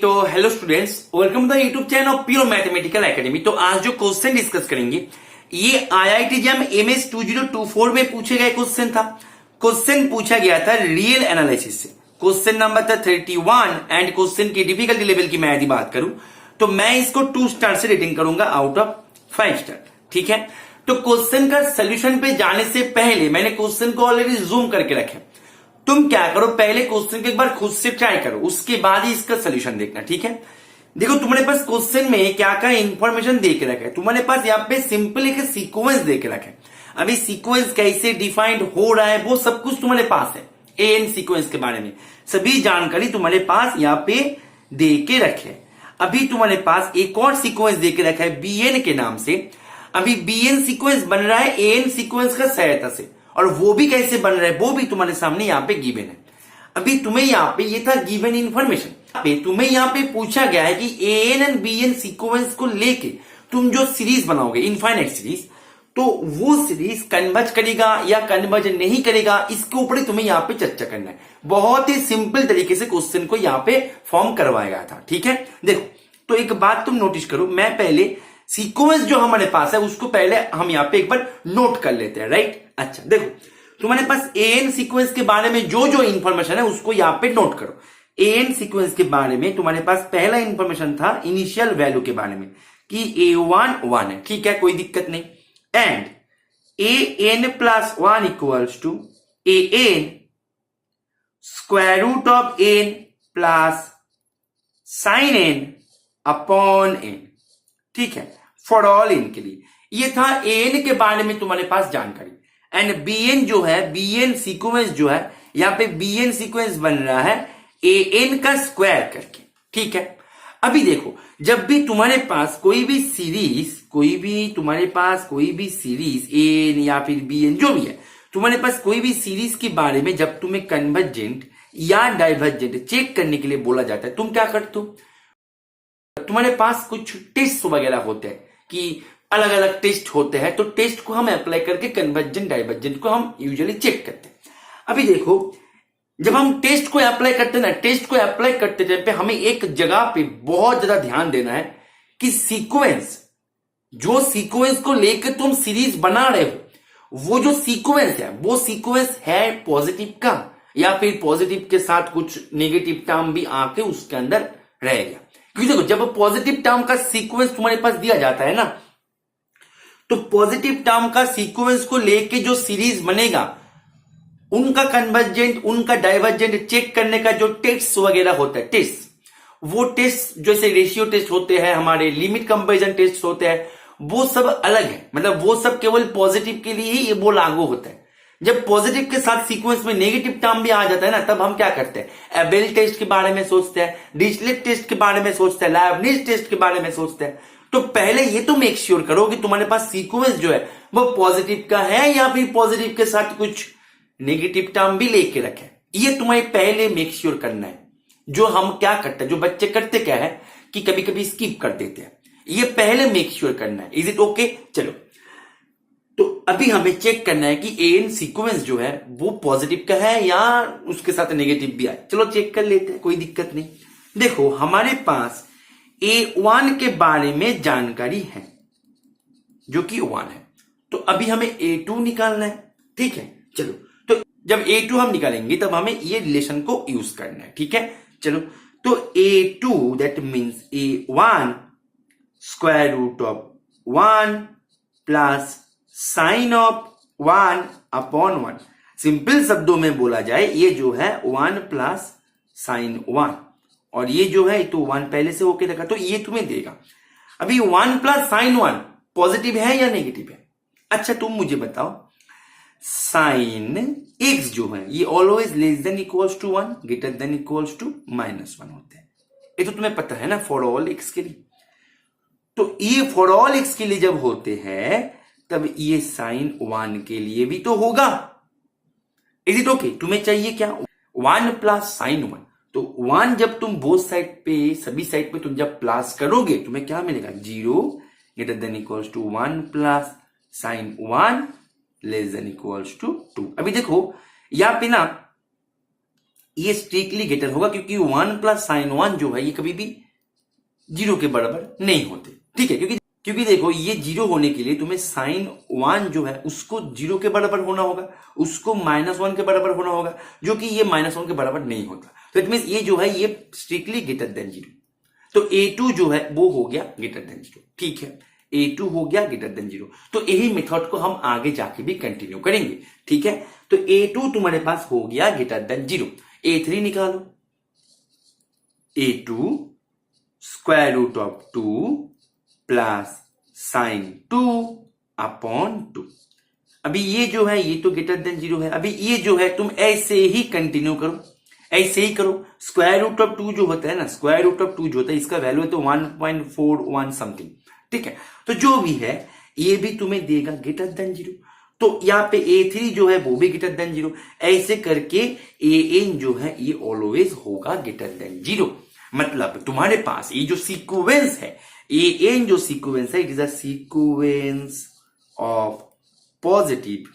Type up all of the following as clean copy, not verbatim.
तो hello students, welcome to the YouTube channel Pure Mathematical Academy. तो आज जो क्वेश्चन डिस्कस करेंगे ये आईआईटी जैम एमएस 2024 में पूछे गए क्वेश्चन था। क्वेश्चन पूछा गया था रियल एनालिसिस से। क्वेश्चन नंबर था 31 एंड क्वेश्चन की डिफिकल्टी लेवल की मैं यदि बात करूं तो मैं इसको 2 स्टार से रेटिंग करूंगा आउट ऑफ 5 स्टार। ठीक है, तो क्वेश्चन का सोल्यूशन पे जाने से पहले मैंने क्वेश्चन को ऑलरेडी जूम करके रखे। तुम क्या करो, पहले क्वेश्चन को एक बार खुद से ट्राई करो, उसके बाद ही इसका सोल्यूशन देखना। ठीक है, देखो तुम्हारे पास क्वेश्चन में क्या क्या इंफॉर्मेशन दे के रखा है। तुम्हारे पास यहाँ पे सिंपल एक सीक्वेंस दे के रखा है। अभी सीक्वेंस कैसे डिफाइंड हो रहा है वो सब कुछ तुम्हारे पास है। एएन सीक्वेंस के बारे में सभी जानकारी तुम्हारे पास यहाँ पे दे के रखे है। अभी तुम्हारे पास एक और सीक्वेंस दे के रखा है बीएन के नाम से। अभी बीएन सीक्वेंस बन रहा है एएन सीक्वेंस का सहायता से, और वो भी कैसे बन रहा है वो भी तुम्हारे सामने यहाँ पे गिवन है। अभी तुम्हें यहाँ पे ये था गिवन इंफॉर्मेशन। तुम्हें यहाँ पे पूछा गया है कि एएन एंड बीएन सीक्वेंस को लेके तुम जो सीरीज बनाओगे इनफाइनाइट सीरीज, तो वो सीरीज कन्वर्ज करेगा या कन्वर्ज नहीं करेगा, इसके ऊपर ही तुम्हें यहाँ पे चर्चा करना है। बहुत ही सिंपल तरीके से क्वेश्चन को यहाँ पे फॉर्म करवाया गया था। ठीक है, देखो तो एक बात तुम नोटिस करो, मैं पहले सीक्वेंस जो हमारे पास है उसको पहले हम यहाँ पे एक बार नोट कर लेते हैं। राइट, अच्छा देखो तुम्हारे पास एएन सीक्वेंस के बारे में जो जो इंफॉर्मेशन है उसको यहाँ पे नोट करो। एएन सीक्वेंस के बारे में तुम्हारे पास पहला इंफॉर्मेशन था इनिशियल वैल्यू के बारे में कि A1 1 है। ठीक है, कोई दिक्कत नहीं। And AN plus 1 equals to AN square root of n plus sine n upon n। ठीक है, फॉर ऑल एन के लिए ये था एन के बारे में तुम्हारे पास जानकारी। एंड बीएन जो है, बीएन सीक्वेंस जो है, यहां पे बीएन सीक्वेंस बन रहा है एन का स्क्वायर करके। ठीक है, अभी देखो जब भी तुम्हारे पास कोई भी सीरीज एन या फिर बीएन जो भी है, तुम्हारे पास कोई भी सीरीज के बारे में जब तुम्हें कन्वर्जेंट या डाइवर्जेंट चेक करने के लिए बोला जाता है, तुम क्या करते हो, तुम्हारे पास कुछ टेस्ट वगैरह होते हैं कि अलग अलग टेस्ट होते हैं, तो टेस्ट को हम अप्लाई करके कन्वर्जेंट डाइवर्जेंट को हम यूजुअली चेक करते हैं। अभी देखो जब हम टेस्ट को अप्लाई करते हैं ना, टेस्ट को अप्लाई करते टाइम पे हमें एक जगह पे बहुत ज्यादा ध्यान देना है कि सीक्वेंस, जो सीक्वेंस को लेकर तुम सीरीज बना रहे हो, वो जो सीक्वेंस है वो सीक्वेंस है पॉजिटिव का या फिर पॉजिटिव के साथ कुछ नेगेटिव टर्म भी आके उसके अंदर रहेगा। क्योंकि देखो जब पॉजिटिव टर्म का सीक्वेंस तुम्हारे पास दिया जाता है ना, तो पॉजिटिव टर्म का सीक्वेंस को लेके जो सीरीज बनेगा उनका कन्वर्जेंट उनका डाइवर्जेंट चेक करने का जो टेस्ट वगैरह होता है, टेस्ट वो टेस्ट जैसे रेशियो टेस्ट होते हैं, हमारे लिमिट कंपैरिजन टेस्ट होते हैं, वो सब अलग है। मतलब वो सब केवल पॉजिटिव के लिए ही वो लागू होता है। जब पॉजिटिव के साथ सीक्वेंस में नेगेटिव टर्म भी आ जाता है ना, तब हम क्या करते हैं, एबेल टेस्ट के बारे में सोचते हैं, डिरिचलेट टेस्ट के बारे में सोचते हैं, लाइबनिज टेस्ट के बारे में सोचते हैं। तो पहले ये तो मेक श्योर करो कि तुम्हारे पास सीक्वेंस जो है वो पॉजिटिव का है या फिर पॉजिटिव के साथ कुछ नेगेटिव टर्म भी लेके रखे। ये तुम्हें पहले मेक श्योर करना है। जो हम क्या करते हैं, जो बच्चे करते क्या है कि कभी कभी स्किप कर देते हैं, ये पहले मेक श्योर करना है। Is it okay? चलो तो अभी हमें चेक करना है कि एन सीक्वेंस जो है वो पॉजिटिव का है या उसके साथ नेगेटिव भी आए। चलो चेक कर लेते हैं, कोई दिक्कत नहीं। देखो हमारे पास A1 के बारे में जानकारी है जो कि 1 है, तो अभी हमें A2 निकालना है। ठीक है, चलो तो जब A2 हम निकालेंगे तब हमें ये रिलेशन को यूज करना है। ठीक है, चलो तो A2 that means A1 square root of 1 plus sine of 1 upon 1। Simple शब्दों में बोला जाए ये जो है 1 प्लस साइन 1, और ये जो है तो 1 पहले से होके रखा, तो ये तुम्हें देगा। अभी 1 प्लस साइन 1 पॉजिटिव है या नेगेटिव है? अच्छा तुम मुझे बताओ, साइन x जो है ये always less than equals to 1 greater than equals to -1 होते हैं। ये तो तुम्हें पता है ना फॉर ऑल x के लिए। तो ये फॉर ऑल x के लिए जब होते हैं तब ये साइन 1 के लिए भी तो होगा। Is it okay? तुम्हें चाहिए क्या, 1 प्लस साइन 1। तो 1 जब तुम बोथ साइड पे, सभी साइड पे तुम जब प्लस करोगे तुम्हें क्या मिलेगा, 0 greater than equals to 1 plus sine 1 less than equals to 2। अभी देखो यहां पे ना ये स्ट्रिक्टली ग्रेटर होगा, क्योंकि 1 प्लस साइन 1 जो है ये कभी भी 0 के बराबर नहीं होते। ठीक है, क्योंकि देखो ये 0 होने के लिए तुम्हें साइन 1 जो है उसको 0 के बराबर होना होगा, उसको -1 के बराबर होना होगा, जो कि ये -1 के बराबर नहीं होता। तो इट मींस ये जो है ये स्ट्रिक्टली ग्रेटर देन 0। तो A2 जो है वो हो गया ग्रेटर देन 0। ठीक है, A2 हो गया ग्रेटर देन 0। तो यही मेथड को हम आगे जाके भी कंटिन्यू करेंगे। ठीक है, तो A2 तुम्हारे पास हो गया ग्रेटर देन 0। A3 निकालो, A2 square root of 2 plus sine 2 upon 2। अभी ये जो है ये तो ग्रेटर देन 0 है। अभी ये जो है तुम ऐसे ही कंटिन्यू करो, ऐसे ही करो। स्क्वायर रूट ऑफ 2 जो होता है ना, स्क्वायर रूट ऑफ 2 जो होता है इसका वैल्यू है तो 1.41 समथिंग। ठीक है, तो जो भी है ये भी तुम्हें देगा ग्रेटर देन 0। तो यहाँ पे A3 जो है वो भी ग्रेटर देन 0। ऐसे करके AN जो है ये ऑलवेज होगा ग्रेटर देन 0। मतलब तुम्हारे पास ये जो सीक्वेंस है, AN जो सीक्वेंस है, it is a sequence of positive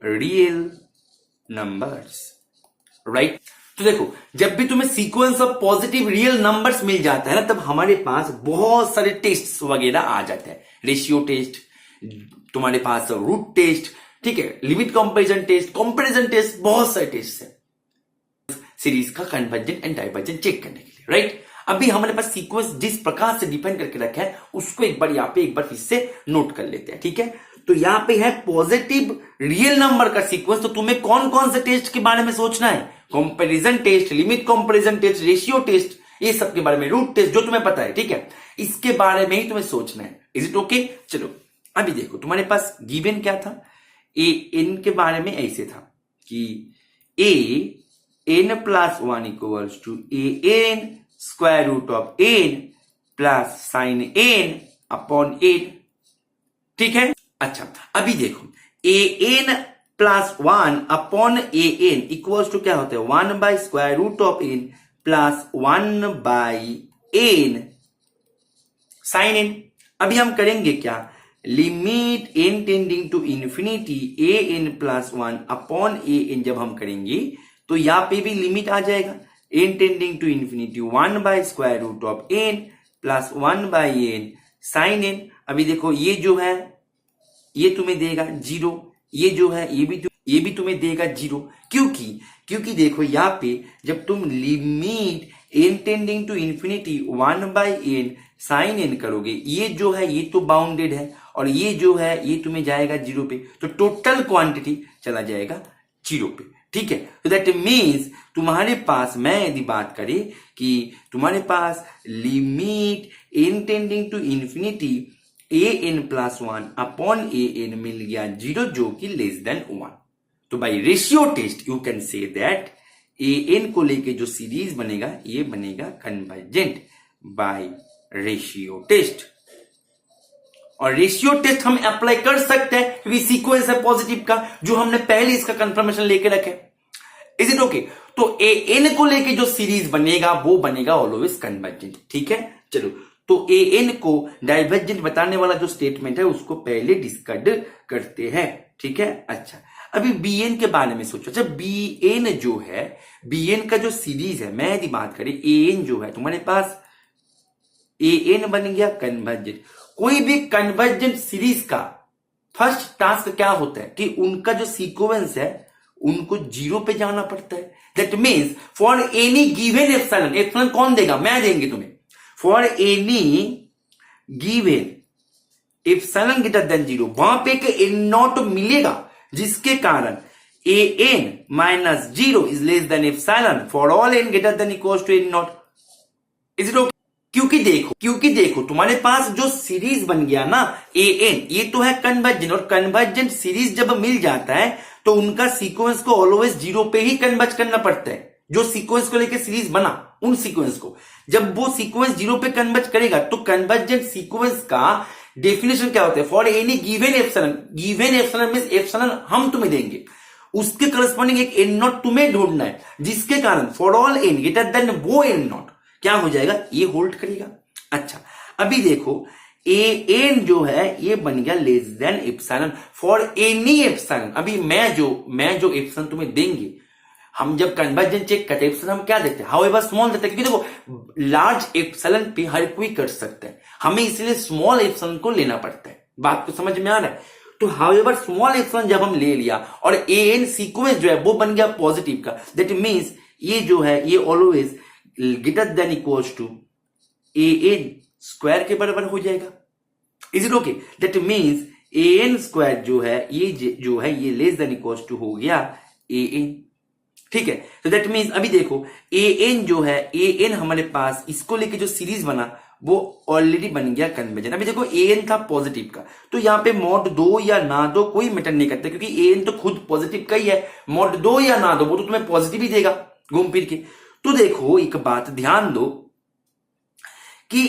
real numbers, right. तो देखो जब भी तुम्हें sequence of positive real numbers मिल जाता है ना, तब हमारे पास बहुत सारे टेस्ट वगैरह आ जाते हैं। रेशियो टेस्ट, तुम्हारे पास रूट टेस्ट, ठीक है, limit comparison test, comparison test, बहुत सारे टेस्ट है सीरीज का कन्वर्जेंट एंड डाइवर्जेंट चेक करने के लिए, राइट। अभी हमारे पास सीक्वेंस जिस प्रकार से डिफाइन करके रखा है उसको एक बार यहाँ पे एक बार फिर से नोट कर लेते हैं। ठीक है, तो यहाँ पे है पॉजिटिव रियल नंबर का सीक्वेंस। तो तुम्हें कौन कौन से टेस्ट के बारे में सोचना है? Comparison test, limit comparison test, ratio test, ये सब के बारे में, रूट टेस्ट जो तुम्हें पता है। ठीक है, इसके बारे में ही तुम्हें सोचना है। Is it okay? चलो अभी देखो तुम्हारे पास गिवन क्या था, AN के बारे में ऐसे था कि AN plus 1 equals to AN square root of N plus sine N upon 8। ठीक है, अच्छा अभी देखो AN plus 1 upon AN equals to क्या होता है, 1 by square root of N plus 1 by N sine N। अभी हम करेंगे क्या, limit N tending to infinity AN plus 1 upon AN जब हम करेंगे तो यहां पे भी लिमिट आ जाएगा, N tending to infinity 1 by square root of N plus 1 by N sine N। अभी देखो ये जो है ये तुम्हें देगा 0, ये जो है ये भी तुम्हें देगा 0। क्योंकि देखो यहाँ पे जब तुम limit N tending to infinity 1 by N sine N करोगे, ये जो है ये तो बाउंडेड है और ये जो है ये तुम्हें जाएगा 0 पे, तो टोटल क्वांटिटी चला जाएगा 0 पे। ठीक है, तो दैट मीन्स तुम्हारे पास, मैं यदि बात करें कि तुम्हारे पास limit N tending to infinity AN plus 1 upon AN मिल गया 0 जो कि लेस देन 1। तो by ratio test you can say that AN को लेके जो सीरीज बनेगा ये बनेगा कन्वर्जेंट बाय रेशियो टेस्ट। और रेशियो टेस्ट हम अप्लाई कर सकते हैं क्योंकि सीक्वेंस है पॉजिटिव का, जो हमने पहले इसका कंफर्मेशन लेके रखे। Is it okay? तो AN को लेके जो सीरीज बनेगा वो बनेगा ऑलवेज कन्वर्जेंट। ठीक है, चलो तो AN को डाइवर्जेंट बताने वाला जो स्टेटमेंट है उसको पहले डिस्कस करते हैं। ठीक है, अच्छा अभी BN के बारे में सोचो। अच्छा BN जो है, BN का जो सीरीज है, मैं यदि बात करें AN जो है तुम्हारे पास AN बन गया कन्वर्जेंट। कोई भी कन्वर्जेंट सीरीज का फर्स्ट टास्क क्या होता है कि उनका जो सीक्वेंस है उनको 0 पे जाना पड़ता है। That means for any given epsilon, epsilon कौन देगा? मैं देंगे तुम्हें। For any given epsilon greater than 0 वहां पे एक N0 मिलेगा जिसके कारण AN minus 0 is less than epsilon for all N greater than equals to N0। Is it okay? क्योंकि देखो तुम्हारे पास जो सीरीज बन गया ना AN, ये तो है कन्वर्जेंट, और कन्वर्जेंट सीरीज जब मिल जाता है तो उनका सीक्वेंस को ऑलवेज 0 पे ही कन्वर्ज करना पड़ता है। जो सीक्वेंस को लेकर सीरीज बना उन सीक्वेंस को जब वो सीक्वेंस 0 पे कन्वर्ज करेगा तो कन्वर्जेंट सीक्वेंस का डेफिनेशन क्या होता है? For any given epsilon, given epsilon means epsilon हम तुम्हें देंगे, उसके करस्पॉन्डिंग एक N0 तुम्हें ढूंढना है जिसके कारण for all N greater then वो N0 क्या हो जाएगा, ये होल्ड करेगा। अच्छा अभी देखो AN जो है ये बन गया less than epsilon for any epsilon. अभी मैं जो एप्सिलॉन तुम्हें देंगे हम जब कन्वर्जन चेक करते हैं हम क्या देखते हैं, हाउएवर स्मॉल देते हैं, क्योंकि देखो लार्ज एप्सिलॉन पे हर कोई कर सकता है, हमें इसलिए स्मॉल एप्सिलॉन को लेना पड़ता है। बात को समझ में आ रहा है? तो हाउएवर स्मॉल एप्सिलॉन जब हम ले लिया और एन सीक्वेंस जो है वो बन गया पॉजिटिव का, दैट मीन्स ये जो है ये always greater than equals to N square के बराबर हो जाएगा। Is it okay? That means N square जो है ये लेस देन इक्वल्स टू हो गया एन। ठीक है, तो दैट मीन्स अभी देखो एन जो है एन हमारे पास इसको लेके जो सीरीज बना वो ऑलरेडी बन गया कन्वर्जन। अभी देखो एन था पॉजिटिव का, तो यहां पे मॉड दो या ना दो कोई मैटर नहीं करता, क्योंकि एन तो खुद पॉजिटिव का ही है, मॉड दो या ना दो वो तो तुम्हें पॉजिटिव ही देगा घूम फिर के। तो देखो एक बात ध्यान दो कि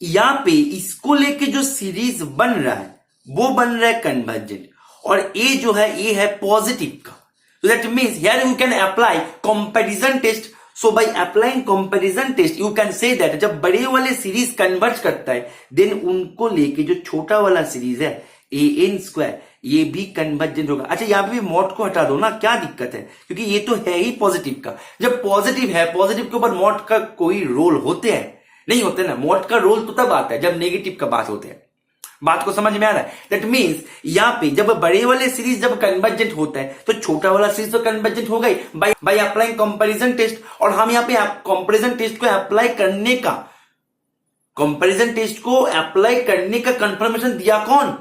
यहां पे इसको लेके जो सीरीज बन रहा है वो बन रहा है कन्वर्जेंट, और ए जो है ये है पॉजिटिव का। So that means here you can apply comparison test. So by applying comparison test, you can say that जब बड़े वाले सीरीज कन्वर्ज करता है देन उनको लेके जो छोटा वाला सीरीज है ए एन स्क्वायर ये भी कन्वर्जेंट होगा। अच्छा यहाँ पे भी मॉड को हटा दो ना, क्या दिक्कत है, क्योंकि ये तो है ही पॉजिटिव का। जब पॉजिटिव है, पॉजिटिव के ऊपर मॉड का कोई रोल होते हैं? नहीं होते ना, मॉड का रोल तो तब आता है जब नेगेटिव का बात होते हैं। बात को समझ में आ रहा है? दैट मीन्स यहां पे जब बड़े वाले सीरीज जब कन्वर्जेंट होता है तो छोटा वाला सीरीज तो कन्वर्जेंट होगा ही बाय अप्लाइंग कंपैरिजन टेस्ट। और हम यहां पे कंपैरिजन टेस्ट को अप्लाई करने का कंफर्मेशन दिया कौन?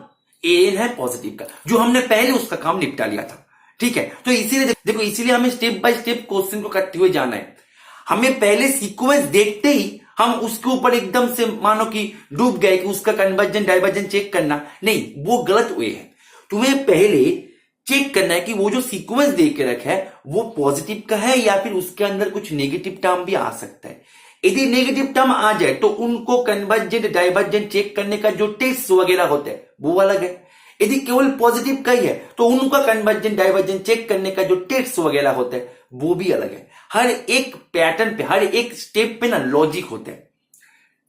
एन है पॉजिटिव का, जो हमने पहले उसका काम निपटा लिया था। ठीक है, तो इसीलिए देखो इसीलिए हमें स्टेप बाय स्टेप क्वेश्चन को करते हुए जाना है। हमें पहले सीक्वेंस देखते ही हम उसके ऊपर एकदम से मानो कि डूब गए कि उसका कन्वर्जन डाइवर्जन चेक करना, नहीं, वो गलत वे है। तुम्हें पहले चेक करना है कि वो जो सीक्वेंस दे के रखा है वो पॉजिटिव का है या फिर उसके अंदर कुछ नेगेटिव टर्म भी आ सकता है। यदि नेगेटिव टर्म आ जाए तो उनको कन्वर्जेंट डाइवर्जेंट चेक करने का जो टेस्ट वगैरह होता है वो अलग है। यदि केवल पॉजिटिव का ही है तो उनका कन्वर्जेंट डाइवर्जेंट चेक करने का जो टेस्ट वगैरह होता है वो भी अलग है। हर एक पैटर्न पे, हर एक स्टेप पे ना लॉजिक होता है।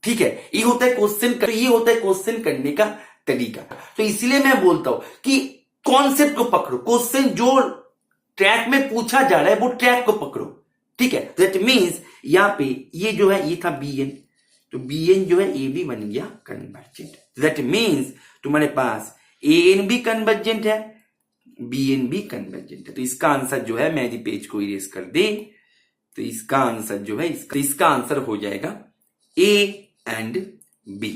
ठीक है, ये होता है क्वेश्चन करने का तरीका। तो इसीलिए मैं बोलता हूं कि कॉन्सेप्ट को पकड़ो, क्वेश्चन जो ट्रैक में पूछा जा रहा है वो ट्रैक को पकड़ो। ठीक है, दैट मीन्स यहां पे ये जो है ये था बी एन, तो बी एन जो है ये भी बन गया कन्वर्जेंट। दैट मीन्स तुम्हारे पास ए एन भी कन्वर्जेंट है, बी एन भी कन्वर्जेंट है। तो इसका आंसर जो है, मैं यदि पेज को इरेज कर दे तो इसका आंसर जो है इसका आंसर हो जाएगा ए एंड बी।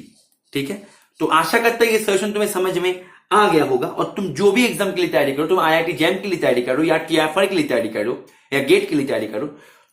ठीक है, तो आशा करता है ये सॉल्यूशन तुम्हें समझ में आ गया होगा। और तुम जो भी एग्जाम के लिए तैयारी करो, तुम आईआईटी जैम के लिए तैयारी करो या टीएफआर के लिए तैयारी करो या गेट के लिए तैयारी करो,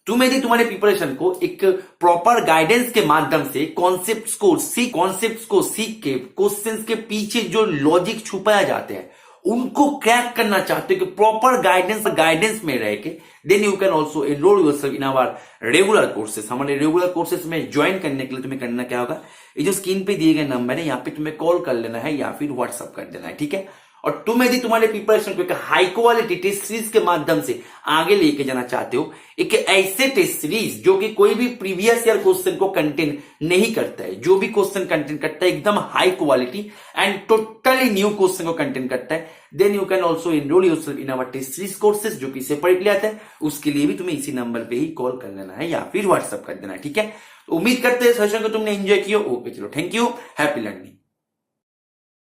तुम यदि तुम्हारे प्रिपरेशन को एक प्रॉपर गाइडेंस के माध्यम से कॉन्सेप्ट्स को सीख के क्वेश्चंस के पीछे जो लॉजिक छुपाया जाते हैं उनको क्रैक करना चाहते हो कि प्रॉपर गाइडेंस में रह के, then you can also enroll yourself in our regular courses. हमारे रेगुलर कोर्सेस में ज्वाइन करने के लिए तुम्हें करना क्या होगा, ये जो स्क्रीन पे दिए गए नंबर है यहाँ पे तुम्हें कॉल कर लेना है या फिर व्हाट्सअप कर देना है। ठीक है, और तुम यदि तुम्हारे प्रिपरेशन को एक हाई क्वालिटी टेस्ट सीरीज के माध्यम से आगे लेके जाना चाहते हो, एक ऐसे टेस्ट सीरीज जो कि कोई भी प्रीवियस ईयर क्वेश्चन को कंटेन नहीं करता है, जो भी क्वेश्चन कंटेन करता है एकदम high quality and totally new question को कंटेन करता है, then you can also enroll yourself in our test series courses, जो कि सेपरेटली आता है। उसके लिए भी तुम्हें इसी नंबर पे ही कॉल कर लेना है या फिर व्हाट्सअप कर देना है। ठीक है, उम्मीद करते हैं सेशन को तुमने एंजॉय किया। ओके, चलो, थैंक यू, हैप्पी लर्निंग।